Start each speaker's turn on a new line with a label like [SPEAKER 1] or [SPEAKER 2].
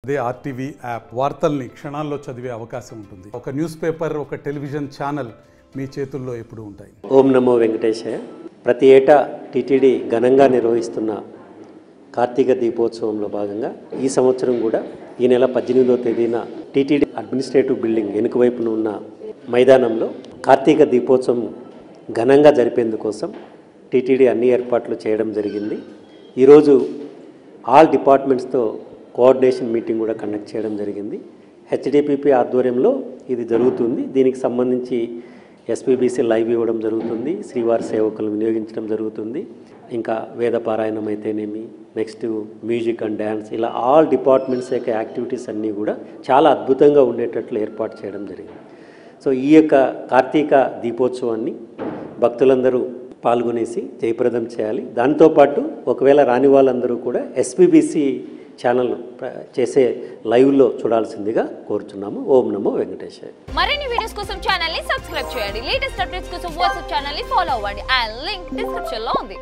[SPEAKER 1] అదే RTV app వార్తల్ని క్షణాల్లో చదివే అవకాశం ఉంటుంది. ఒక న్యూస్ పేపర్, ఒక టెలివిజన్ ఛానల్ మీ చేతుల్లో ఎప్పుడూ ఉంటాయి.
[SPEAKER 2] ఓం నమో వెంకటేశాయ. ప్రతి ఏటా టీటీడీ ఘనంగా నిర్వహిస్తున్న కార్తీక దీపోత్సవంలో భాగంగా ఈ సంవత్సరం కూడా ఈ నెల 18వ తేదీన టీటీడీ అడ్మినిస్ట్రేటివ్ బిల్డింగ్ వెనుక వైపున ఉన్న మైదానంలో కార్తీక దీపోత్సవం ఘనంగా జరిపేందుకోసం టీటీడీ అన్ని ఏర్పాట్లు చేయడం జరిగింది. ఈరోజు ఆల్ డిపార్ట్మెంట్స్తో కోఆర్డినేషన్ మీటింగ్ కూడా కండక్ట్ చేయడం జరిగింది. హెచ్డిపిపి ఆధ్వర్యంలో ఇది జరుగుతుంది. దీనికి సంబంధించి ఎస్పీబీసీ లైవ్ ఇవ్వడం జరుగుతుంది, శ్రీవారి సేవకులను వినియోగించడం జరుగుతుంది, ఇంకా వేద పారాయణం అయితేనేమి, నెక్స్ట్ మ్యూజిక్ అండ్ డ్యాన్స్, ఇలా ఆల్ డిపార్ట్మెంట్స్ యొక్క యాక్టివిటీస్ అన్నీ కూడా చాలా అద్భుతంగా ఉండేటట్లు ఏర్పాటు చేయడం జరిగింది. సో ఈ యొక్క కార్తీక దీపోత్సవాన్ని భక్తులందరూ పాల్గొనేసి జయప్రదం చేయాలి. దాంతోపాటు ఒకవేళ రాని వాళ్ళందరూ కూడా ఎస్పీబీసీ ఛానల్ చేసే లైవ్లో చూడాల్సిందిగా కోరుచున్నాము. ఓం నమో వెంకటేశాయ.
[SPEAKER 3] మరిన్ని వీడియోస్ కోసం ఛానల్ ని సబ్స్క్రైబ్ చేయండి. లేటెస్ట్ అప్డేట్స్ కోసం వాట్సాప్ ఛానల్ ని ఫాలో అవ్వండి. ఆ లింక్ డిస్క్రిప్షన్ లో ఉంది.